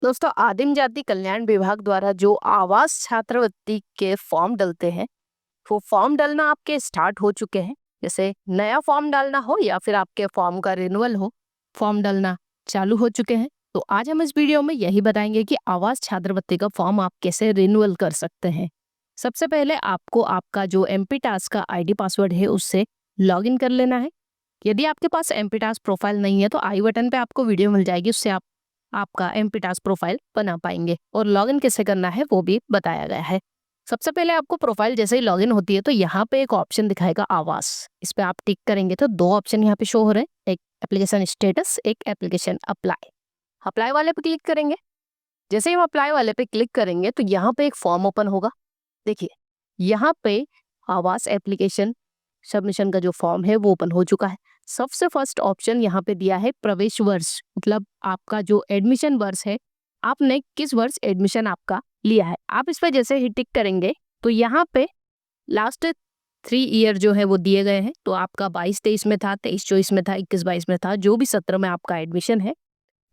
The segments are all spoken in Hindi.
दोस्तों, आदिम जाति कल्याण विभाग द्वारा जो आवास छात्रवृत्ति के फॉर्म डलते हैं, वो फॉर्म डलना आपके स्टार्ट हो चुके हैं। जैसे नया फॉर्म डालना हो या फिर आपके फॉर्म का रिन्यूअल हो, फॉर्म डलना चालू हो चुके हैं। तो आज हम इस वीडियो में यही बताएंगे कि आवास छात्रवृत्ति का फॉर्म आप कैसे रिन्यूअल कर सकते हैं। सबसे पहले आपको आपका जो एमपी टास्क का आईडी पासवर्ड है उससे लॉग इन कर लेना है। यदि आपके पास एमपी टास्क प्रोफाइल नहीं है तो आई बटन पे आपको वीडियो मिल जाएगी, उससे आप आपका एमपी टास्क प्रोफाइल बना पाएंगे। और लॉगिन कैसे करना है वो भी बताया गया है। सबसे पहले आपको प्रोफाइल जैसे ही लॉगिन होती है तो यहाँ पे एक ऑप्शन दिखाएगा आवास, इस पे आप टिक करेंगे तो दो ऑप्शन यहाँ पे शो हो रहे हैं, एक एप्लीकेशन स्टेटस, एक एप्लीकेशन अप्लाई। अप्लाई वाले पे क्लिक करेंगे। जैसे ही हम अप्लाई वाले पे क्लिक करेंगे तो यहाँ पे एक फॉर्म ओपन होगा। देखिए, यहाँ पे आवास एप्लीकेशन सबमिशन का जो फॉर्म है वो ओपन हो चुका है। सबसे फर्स्ट ऑप्शन यहाँ पे दिया है प्रवेश वर्ष, मतलब आपका जो एडमिशन वर्ष है, आपने किस वर्ष एडमिशन आपका लिया है। आप इस पे जैसे ही टिक करेंगे तो यहाँ पे लास्ट 3 ईयर जो है वो दिए गए हैं। तो आपका 22-23 में था, 23-24 में था, 21-22 में था, जो भी सत्र में आपका एडमिशन है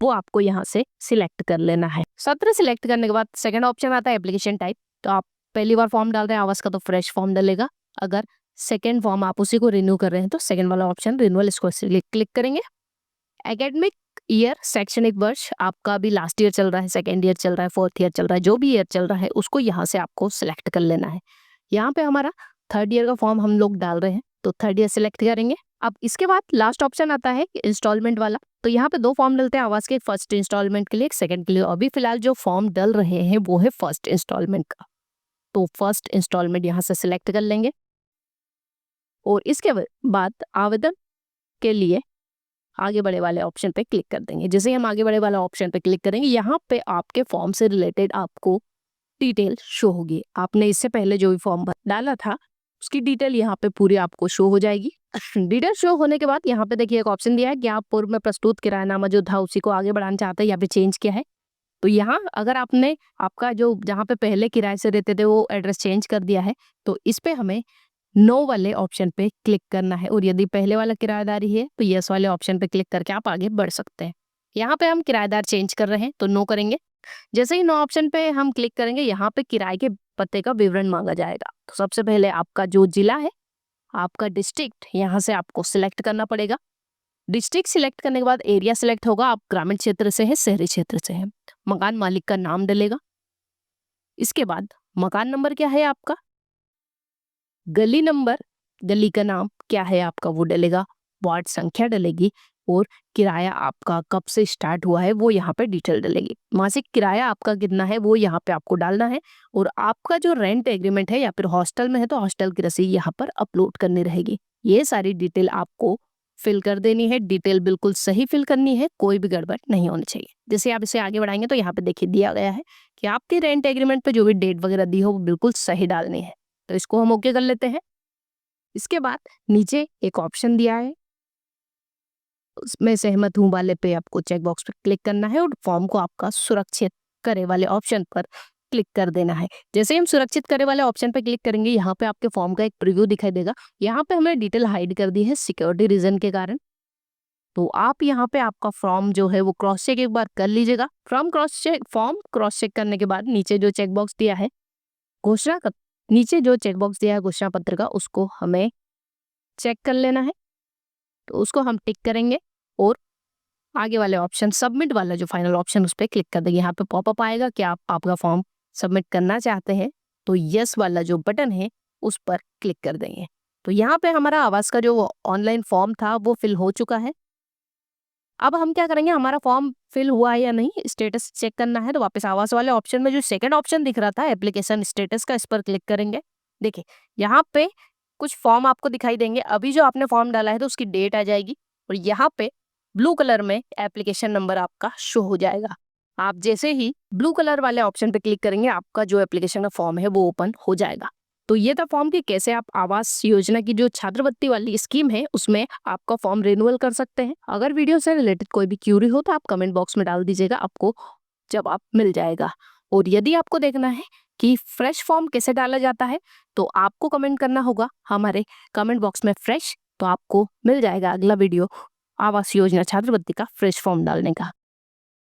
वो आपको यहाँ से सिलेक्ट कर लेना है। सत्र सिलेक्ट करने के बाद सेकंड ऑप्शन आता है एप्लीकेशन टाइप। तो आप पहली बार फॉर्म डाल रहे हैं आवास का तो फ्रेश फॉर्म डलेगा। अगर सेकेंड फॉर्म आप उसी को रिन्यू कर रहे हैं तो सेकेंड वाला ऑप्शन रिन्यूअल, इसको क्लिक करेंगे। एकेडमिक ईयर, शैक्षणिक वर्ष आपका भी लास्ट ईयर चल रहा है, सेकेंड ईयर चल रहा है, फोर्थ ईयर चल रहा है, जो भी ईयर चल रहा है उसको यहाँ से आपको सिलेक्ट कर लेना है। यहाँ पे हमारा थर्ड ईयर का फॉर्म हम लोग डाल रहे हैं तो थर्ड ईयर सिलेक्ट करेंगे। अब इसके बाद लास्ट ऑप्शन आता है इंस्टॉलमेंट वाला। तो यहाँ पे दो फॉर्म डलते हैं आवास के, फर्स्ट इंस्टॉलमेंट के लिए, एक सेकंड के लिए। अभी फिलहाल जो फॉर्म डल रहे हैं वो है फर्स्ट इंस्टॉलमेंट का, तो फर्स्ट इंस्टॉलमेंट यहाँ से सिलेक्ट कर लेंगे। और इसके बाद आवेदन के लिए आगे बढ़े वाले ऑप्शन पे क्लिक कर देंगे। जैसे ही हम आगे बढ़े वाला ऑप्शन पे क्लिक करेंगे, यहाँ पे आपके फॉर्म से रिलेटेड आपको डिटेल शो होगी। आपने इससे पहले जो भी फॉर्म डाला था उसकी डिटेल यहाँ पे पूरी आपको शो हो जाएगी। डिटेल शो होने के बाद यहाँ पे देखिए एक ऑप्शन दिया है कि आप पूर्व में प्रस्तुत किरायानामा जो था उसी को आगे बढ़ाना चाहते हैं या फिर चेंज किया है। तो यहाँ अगर आपने आपका जो जहाँ पे पहले किराए से रहते थे वो एड्रेस चेंज कर दिया है तो इस पे हमें नो वाले ऑप्शन पे क्लिक करना है। और यदि पहले वाला किराएदारी है तो यस वाले ऑप्शन पे क्लिक करके आप आगे बढ़ सकते हैं। यहाँ पे हम किराएदार चेंज कर रहे हैं तो नो करेंगे। जैसे ही नो ऑप्शन पे हम क्लिक करेंगे, यहाँ पे किराए के पते का विवरण मांगा जाएगा। तो सबसे पहले आपका जो जिला है, आपका डिस्ट्रिक्ट, यहाँ से आपको सिलेक्ट करना पड़ेगा। डिस्ट्रिक्ट सिलेक्ट करने के बाद एरिया सिलेक्ट होगा, आप ग्रामीण क्षेत्र से है, शहरी क्षेत्र से है। मकान मालिक का नाम डलेगा। इसके बाद मकान नंबर क्या है आपका, गली नंबर, गली का नाम क्या है आपका वो डलेगा, वार्ड संख्या डलेगी, और किराया आपका कब से स्टार्ट हुआ है वो यहाँ पे डिटेल डलेगी। मासिक किराया आपका कितना है वो यहाँ पे आपको डालना है। और आपका जो रेंट एग्रीमेंट है या फिर हॉस्टल में है तो हॉस्टल की रसीद यहाँ पर अपलोड करनी रहेगी। ये सारी डिटेल आपको फिल कर देनी है। डिटेल बिल्कुल सही फिल करनी है, कोई भी गड़बड़ नहीं होनी चाहिए। जैसे आप इसे आगे बढ़ाएंगे तो यहाँ पे देखिए दिया गया है कि आपके रेंट एग्रीमेंट पे जो भी डेट वगैरह दी हो वो बिल्कुल सही डालनी है। तो इसको हम ओके कर लेते हैं। इसके बाद नीचे एक ऑप्शन दिया है, उसमें सहमत हूँ वाले पे आपको चेक बॉक्स पे क्लिक करना है और फॉर्म को आपका सुरक्षित करे वाले ऑप्शन पर क्लिक कर देना है। जैसे ही हम सुरक्षित करे वाले ऑप्शन पे क्लिक करेंगे, यहाँ पे आपके फॉर्म का एक प्रीव्यू दिखाई देगा। यहाँ पे हमने डिटेल हाइड कर दी है सिक्योरिटी रीजन के कारण। तो आप यहाँ पे आपका फॉर्म जो है वो क्रॉस चेक एक बार कर लीजिएगा। फॉर्म क्रॉस चेक करने के बाद नीचे जो चेक बॉक्स दिया है घोषणा नीचे जो चेक बॉक्स दिया है घोषणा पत्र का, उसको हमें चेक कर लेना है। तो उसको हम टिक करेंगे और आगे वाले ऑप्शन सबमिट वाला जो फाइनल ऑप्शन उस पर क्लिक कर देंगे। यहाँ पे पॉपअप आएगा कि आप आपका फॉर्म सबमिट करना चाहते हैं, तो यस वाला जो बटन है उस पर क्लिक कर देंगे। तो यहाँ पे हमारा आवास का जो ऑनलाइन फॉर्म था वो फिल हो चुका है। अब हम क्या करेंगे, हमारा फॉर्म फिल हुआ है या नहीं स्टेटस चेक करना है तो वापस आवास वाले ऑप्शन में जो सेकंड ऑप्शन दिख रहा था एप्लीकेशन स्टेटस का, इस पर क्लिक करेंगे। देखिए यहाँ पे कुछ फॉर्म आपको दिखाई देंगे। अभी जो आपने फॉर्म डाला है तो उसकी डेट आ जाएगी और यहाँ पे ब्लू कलर में एप्लीकेशन नंबर आपका शो हो जाएगा। आप जैसे ही ब्लू कलर वाले ऑप्शन पे क्लिक करेंगे, आपका जो एप्लीकेशन का फॉर्म है वो ओपन हो जाएगा। तो ये था फॉर्म कि कैसे आप आवास योजना की जो छात्रवृत्ति वाली स्कीम है उसमें आपका फॉर्म रिन्यूअल कर सकते हैं। अगर वीडियो से रिलेटेड कोई भी क्यूरी हो तो आप कमेंट बॉक्स में डाल दीजिएगा, आपको जवाब मिल जाएगा। और यदि आपको देखना है कि फ्रेश फॉर्म कैसे डाला जाता है तो आपको कमेंट करना होगा हमारे कमेंट बॉक्स में फ्रेश, तो आपको मिल जाएगा अगला वीडियो आवास योजना छात्रवृत्ति का फ्रेश फॉर्म डालने का।